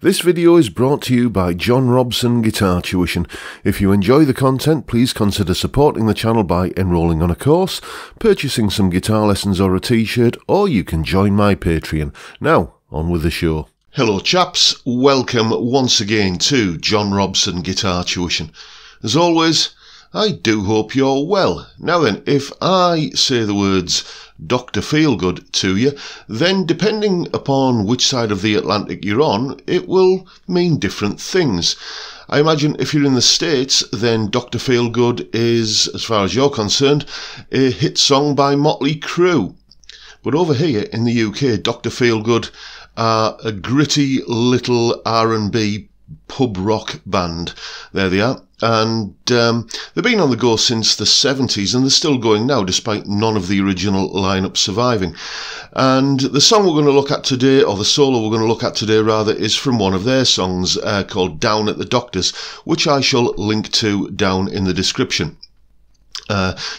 This video is brought to you by John Robson Guitar Tuition. If you enjoy the content, please consider supporting the channel by enrolling on a course, purchasing some guitar lessons or a t-shirt, or you can join my Patreon. Now, on with the show. Hello chaps, welcome once again to John Robson Guitar Tuition. As always, I do hope you're well. Now then, if I say the words Dr. Feelgood to you, then depending upon which side of the Atlantic you're on, it will mean different things. I imagine if you're in the States, then Dr. Feelgood is, as far as you're concerned, a hit song by Motley Crue. But over here in the UK, Dr. Feelgood are a gritty little R&B pub rock band. There they are. And they've been on the go since the 70s, and they're still going now, despite none of the original lineup surviving. And the song we're going to look at today, or the solo we're going to look at today rather, is from one of their songs called Down at the Doctor's, which I shall link to down in the description.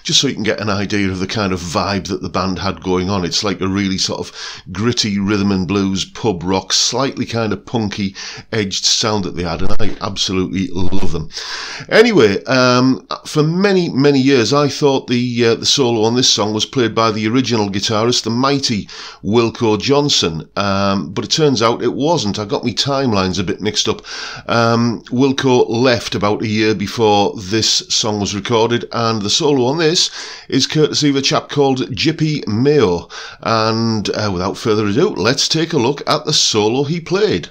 Just so you can get an idea of the kind of vibe that the band had going on. It's like a really sort of gritty rhythm and blues pub rock, slightly kind of punky edged sound that they had, and I absolutely love them. Anyway, for many years I thought the solo on this song was played by the original guitarist, the mighty Wilko Johnson, but it turns out it wasn't. I got my timelines a bit mixed up. Wilko left about a year before this song was recorded, and the solo on this is courtesy of a chap called Jippy Mayo. And without further ado, let's take a look at the solo he played.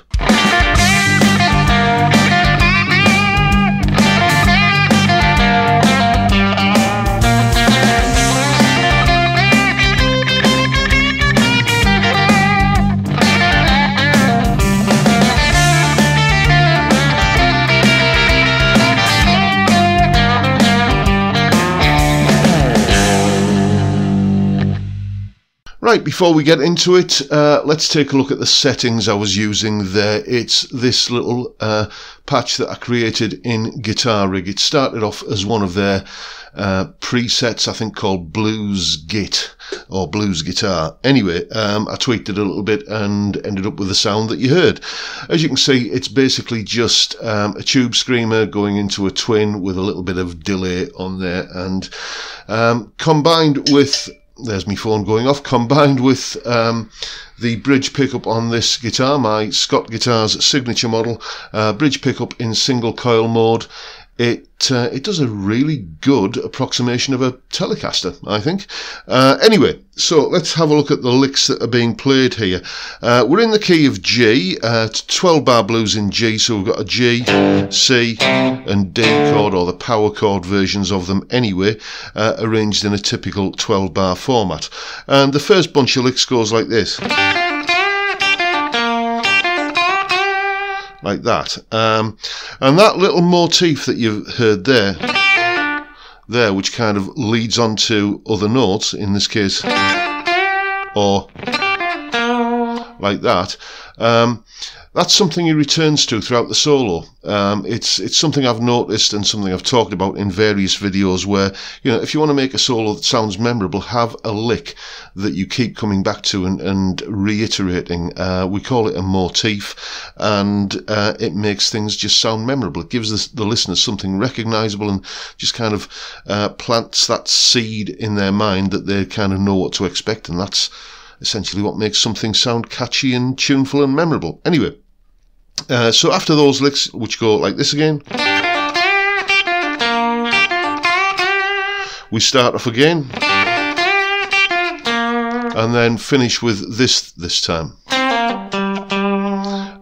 Right, before we get into it, let's take a look at the settings I was using there. It's this little patch that I created in Guitar Rig. It started off as one of their presets, I think called Blues Git, or Blues Guitar. Anyway, I tweaked it a little bit and ended up with the sound that you heard. As you can see, it's basically just a tube screamer going into a twin with a little bit of delay on there, and combined with... There's my phone going off. Combined with the bridge pickup on this guitar, my Scott Guitars signature model, bridge pickup in single coil mode, it does a really good approximation of a Telecaster, I think. Anyway, so let's have a look at the licks that are being played here. We're in the key of G, 12-bar blues in G, so we've got a G, C and D chord, or the power chord versions of them anyway, arranged in a typical 12-bar format. And the first bunch of licks goes like this. Like that, and that little motif that you've heard there, which kind of leads on to other notes, in this case, or like that, that's something he returns to throughout the solo. It's something I've noticed and something I've talked about in various videos where, you know, if you want to make a solo that sounds memorable, have a lick that you keep coming back to and reiterating. We call it a motif, and it makes things just sound memorable. It gives the listeners something recognisable and just kind of plants that seed in their mind that they kind of know what to expect, and that's essentially what makes something sound catchy and tuneful and memorable. Anyway, so after those licks, which go like this again, we start off again and then finish with this time,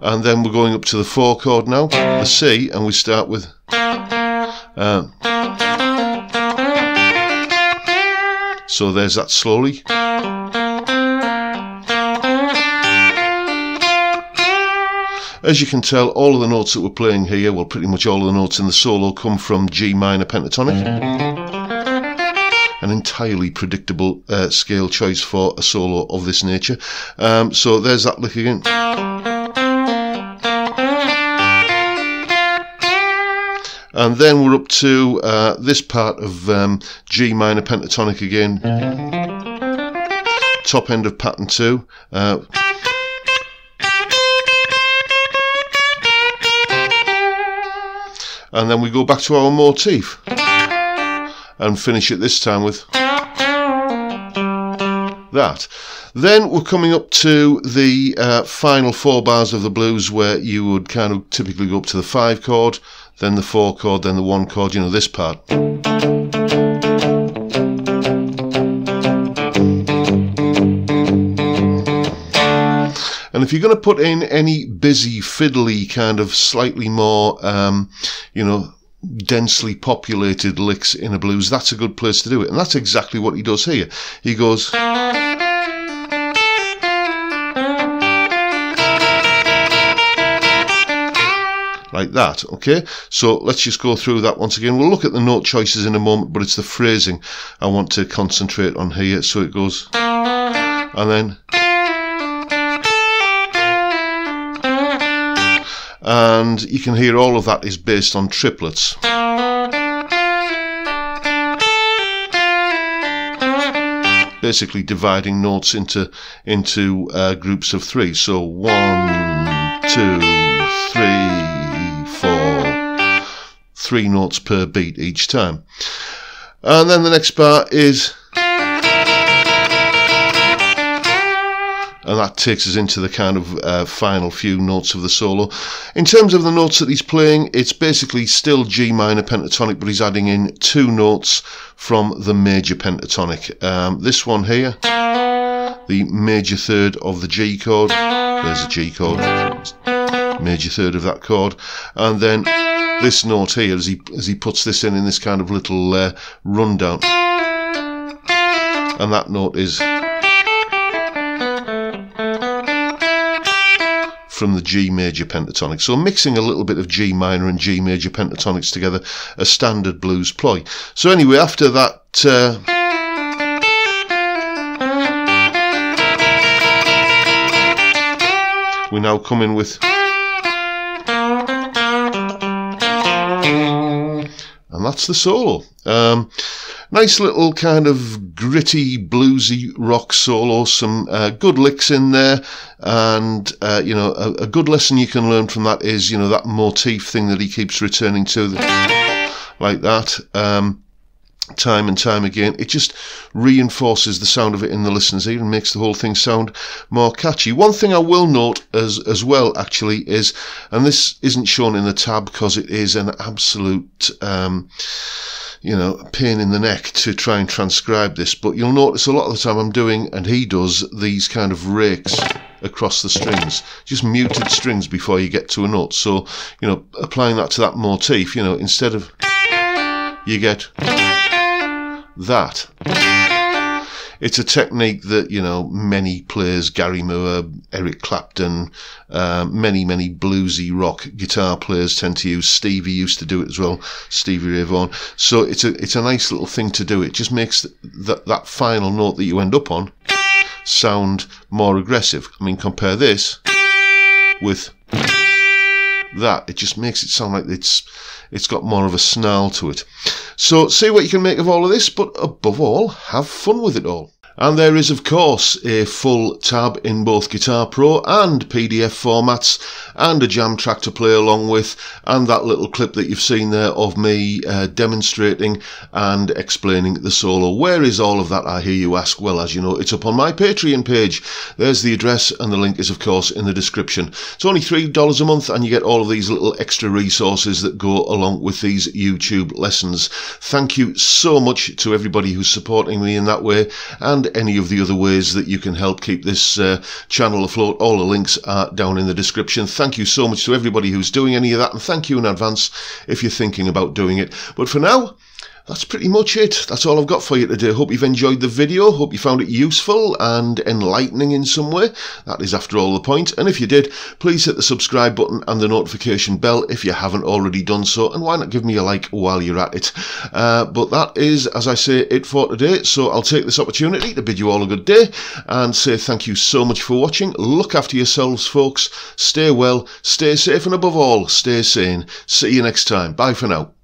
and then we're going up to the 4 chord now, the C, and we start with so there's that slowly. As you can tell, all of the notes that we're playing here, well, pretty much all of the notes in the solo come from G minor pentatonic. An entirely predictable scale choice for a solo of this nature. So there's that lick again. And then we're up to this part of G minor pentatonic again. Top end of pattern 2. and then we go back to our motif and finish it this time with that. Then we're coming up to the final 4 bars of the blues, where you would kind of typically go up to the 5 chord, then the 4 chord, then the 1 chord, you know, this part. And if you're going to put in any busy, fiddly, kind of slightly more, you know, densely populated licks in a blues, that's a good place to do it. And that's exactly what he does here. He goes... like that, okay? So let's just go through that once again. We'll look at the note choices in a moment, but it's the phrasing I want to concentrate on here. So it goes... and then... and you can hear all of that is based on triplets. Basically dividing notes into groups of 3. So 1, 2, 3, 4. 3 notes per beat each time. And then the next part is... and that takes us into the kind of final few notes of the solo. In terms of the notes that he's playing, it's basically still G minor pentatonic, but he's adding in 2 notes from the major pentatonic. This one here, the major third of the G chord. There's a G chord, major third of that chord, and then this note here, as he puts this in this kind of little rundown, and that note is from the G major pentatonic. So mixing a little bit of G minor and G major pentatonics together, a standard blues ploy. So anyway, after that we now come in with, and that's the solo. Nice little kind of gritty, bluesy rock solo, some good licks in there, and you know, a good lesson you can learn from that is, you know, that motif thing that he keeps returning to, like that, time and time again. It just reinforces the sound of it in the listener's ear and makes the whole thing sound more catchy. One thing I will note as well, actually, is, and this isn't shown in the tab because it is an absolute you know, pain in the neck to try and transcribe this, but you'll notice a lot of the time I'm doing, and he does, these kind of rakes across the strings, just muted strings before you get to a note. So, you know, applying that to that motif, you know, instead of, you get that. It's a technique that, you know, many players, Gary Moore, Eric Clapton, many bluesy rock guitar players tend to use. Stevie used to do it as well, Stevie Ray Vaughan. So it's a nice little thing to do. It just makes that final note that you end up on sound more aggressive. I mean, compare this with that. It just makes it sound like it's got more of a snarl to it. So see what you can make of all of this, but above all, have fun with it all. And there is, of course, a full tab in both Guitar Pro and PDF formats, and a jam track to play along with, and that little clip that you've seen there of me demonstrating and explaining the solo. Where is all of that, I hear you ask? Well, as you know, it's up on my Patreon page. There's the address, and the link is, of course, in the description. It's only $3 a month, and you get all of these little extra resources that go along with these YouTube lessons. Thank you so much to everybody who's supporting me in that way, and any of the other ways that you can help keep this channel afloat. All the links are down in the description. Thank you so much to everybody who's doing any of that, and thank you in advance if you're thinking about doing it. But for now, that's pretty much it. That's all I've got for you today. Hope you've enjoyed the video. Hope you found it useful and enlightening in some way. That is, after all, the point. And if you did, please hit the subscribe button and the notification bell if you haven't already done so. And why not give me a like while you're at it? But that is, as I say, it for today. So I'll take this opportunity to bid you all a good day and say thank you so much for watching. Look after yourselves, folks. Stay well, stay safe, and above all, stay sane. See you next time. Bye for now.